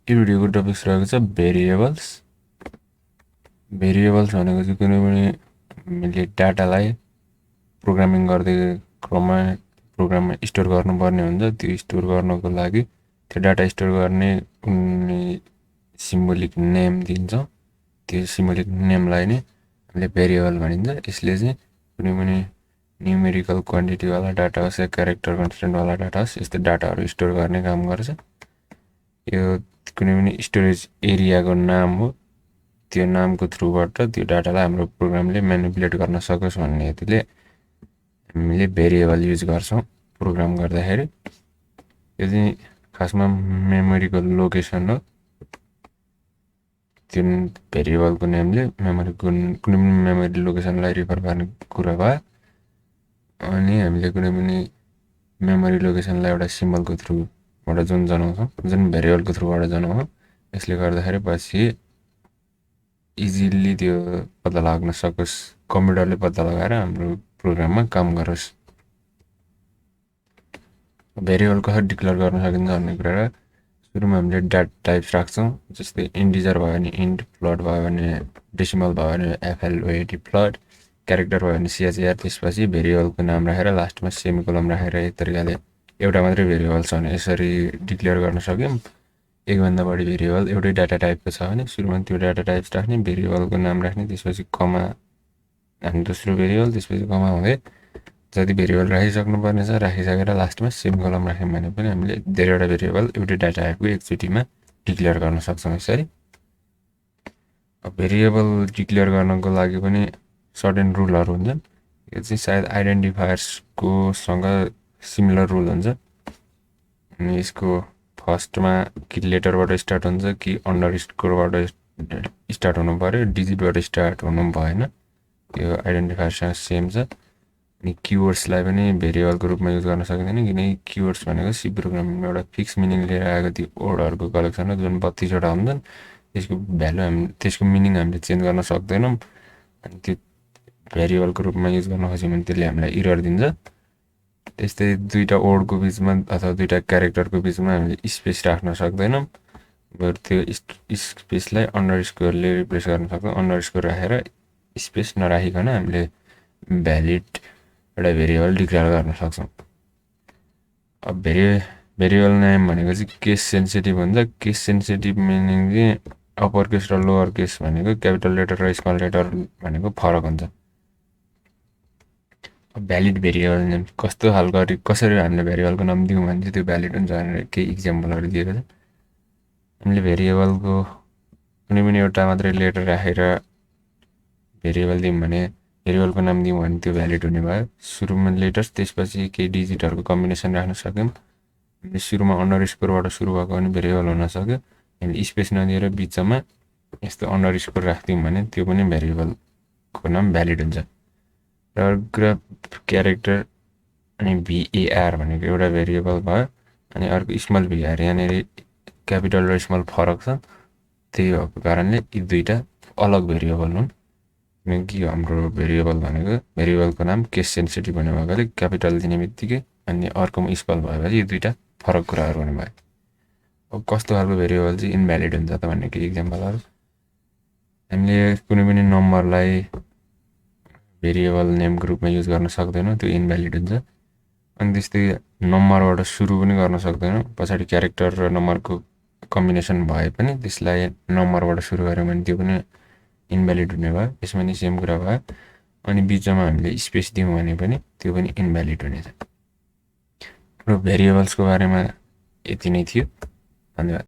यो भिडियोको टपिक्स रहेको छ भेरिएबल्स। भेरिएबल्स भनेको चाहिँ कुनै पनि हामीले डाटालाई प्रोग्रामिङ गर्दै क्रममा प्रोग्राममा स्टोर गर्नुपर्ने हुन्छ। त्यो स्टोर गर्नको लागि त्यो डाटा स्टोर गर्ने कुनै सिम्बोलिक नेम दिन्छ। त्यो सिम्बोलिक नेमलाई नै हामीले भेरिएबल भनिन्छ। यसले चाहिँ कुनै पनि न्युमेरिकल क्वान्टिटीवाला डाटा होस् या क्यारेक्टर कन्स्टेन्टवाला डाटा होस्, यस्तो डाटाहरू स्टोर गर्ने काम गर्छ। यो कुनै पनि स्टोरेज एरियाको नाम हो। त्यो नामको थ्रुबाट त्यो डाटालाई हाम्रो प्रोग्रामले म्यानिपुलेट गर्न सकोस् भन्ने हेतुले हामीले भेरिएबल युज गर्छौँ प्रोग्राम गर्दाखेरि। यो चाहिँ खासमा मेमोरीको लोकेसन हो। त्यो भेरिएबलको नेमले कुनै पनि मेमोरी लोकेसनलाई रिफर गर्ने कुरा भयो। अनि हामीले कुनै पनि मेमोरी लोकेसनलाई एउटा सिम्बलको थ्रुबाट जनाउँछौँ, जुन भेरिएबलको थ्रुबाट जनाउँछौँ। यसले गर्दाखेरि पछि इजिली त्यो पत्ता लाग्न सकोस्, कम्प्युटरले पत्ता लगाएर हाम्रो प्रोग्राममा काम गरोस्। भेरिएबल कसरी डिक्लेयर गर्न सकिन्छ भन्ने कुरा सुरुमा हामीले डाटा टाइप्स राख्छौँ। जस्तै इन्टिजर भयो भने इन्ट, फ्लोट भयो भने डेसिमल भयो भने FLOAT फ्लोट, क्यारेक्टर भयो भने CHR, त्यसपछि भेरिएबलको नाम राखेर लास्टमा सेमिकोलन राखेर यही तरिकाले एउटा मात्रै भेरिएबल छ भने यसरी डिक्लेयर गर्न सक्यौँ। एकभन्दा बढी भेरिएबल एउटै डाटा टाइपको छ भने सुरुमा त्यो डाटा टाइप्स राख्ने, भेरिएबलको नाम राख्ने, त्यसपछि कमा हामी दोस्रो भेरिएबल, त्यसपछि कमा हुँदै जति भेरिएबल राखिसक्नुपर्ने छ राखिसकेर लास्टमा सेमिकोलन राख्यौँ भने पनि हामीले धेरैवटा भेरिएबल एउटै डाटा टाइपको एकचोटिमा डिक्लेयर गर्न सक्छौँ यसरी। भेरिएबल डिक्लेयर गर्नको लागि पनि सर्टेन रुलहरू हुन्छन्। यो चाहिँ सायद आइडेन्टिफायर्सको सँग सिमिलर रुल हुन्छ। अनि यसको फर्स्टमा कि लेटरबाट स्टार्ट हुन्छ कि अन्डरस्कोरबाट स्टार्ट हुनु पर्यो, डिजिटबाट स्टार्ट हुनु भएन। त्यो आइडेन्टिफायरसँग सेम छ। अनि किवर्ड्सलाई पनि भेरिएबलको रूपमा युज गर्न सकिँदैन, किनकि किवर्ड्स भनेको सी प्रोग्रामिङमा एउटा फिक्स मिनिङ लिएर आएको त्यो वर्डहरूको कलेक्सन हो, जुन 32वटा हुन्छन्। त्यसको भ्यालु त्यसको मिनिङ हामीले चेन्ज गर्न सक्दैनौँ। अनि त्यो भेरिएबलको रूपमा युज गर्न खोज्यौँ भने त्यसले हामीलाई इरर दिन्छ। त्यस्तै दुईवटा वर्डको बिचमा अथवा दुईवटा क्यारेक्टरको बिचमा हामीले स्पेस राख्न सक्दैनौँ। बरु त्यो स्पेसलाई अन्डरस्कोरले रिप्लेस गर्न सक्छौँ। अन्डरस्कोर राखेर स्पेस नराखिकन हामीले भ्यालिड एउटा भेरिएबल डिक्लेयर गर्न सक्छौँ। अब भेरिएबल नेम भनेको चाहिँ केस सेन्सिटिभ हुन्छ। केस सेन्सिटिभ मिनिङ चाहिँ अप्पर केस र लोवर केस भनेको क्यापिटल लेटर र स्मल लेटर भनेको फरक हुन्छ। भ्यालिड भेरिएबल नेम कस्तो खालको कसरी हामीले भेरिएबलको नाम दिउँ भने चाहिँ त्यो भ्यालिड हुन्छ भनेर केही इक्जाम्पलहरू दिएको छ। हामीले भेरिएबलको कुनै पनि एउटा मात्रै लेटर राखेर भेरिएबल दिउँ भने भेरिएबलको नाम दिउँ भने त्यो भ्यालिड हुने भयो। सुरुमा लेटर्स, त्यसपछि केही डिजिटहरूको कम्बिनेसन राख्न सक्यौँ। हामीले सुरुमा अन्डरस्कोरबाट सुरु भएको पनि भेरिएबल हुन सक्यो। हामीले स्पेस नदिएर बिचमा यस्तो अन्डरस्कोर राख्दियौँ भने त्यो पनि भेरिएबलको नाम भ्यालिड हुन्छ। र कुरा क्यारेक्टर अनि VAR भनेको एउटा भेरिएबल भयो। अनि अर्को स्मल VAR, यहाँनिर क्यापिटल र स्मल फरक छ। त्यही भएको कारणले यी दुईवटा अलग भेरिएबल हुन्। किनकि हाम्रो भेरिएबल भनेको भेरिएबलको नाम केस सेन्सिटिभ हुने भएकोले क्यापिटल दिने बित्तिकै अनि अर्कोमा स्मल भएपछि यी दुईवटा फरक कुराहरू हुने भयो। अब कस्तो खालको भेरिएबल चाहिँ इनभ्यालिड हुन्छ त भन्ने केही इक्जाम्पलहरू। हामीले कुनै पनि नम्बरलाई भेरिएबल नेमको रूपमा युज गर्न सक्दैनौँ, त्यो इनभ्यालिड हुन्छ। अनि त्यस्तै नम्बरबाट सुरु पनि गर्न सक्दैनौँ। पछाडि क्यारेक्टर र नम्बरको कम्बिनेसन भए पनि त्यसलाई नम्बरबाट सुरु गऱ्यौँ भने त्यो पनि इनभ्यालिड हुने भयो। यसमा नि सेम कुरा भयो। अनि बिचमा हामीले स्पेस दियौँ भने पनि त्यो पनि इनभ्यालिड हुनेछ। र भेरिएबल्सको बारेमा यति नै थियो। धन्यवाद।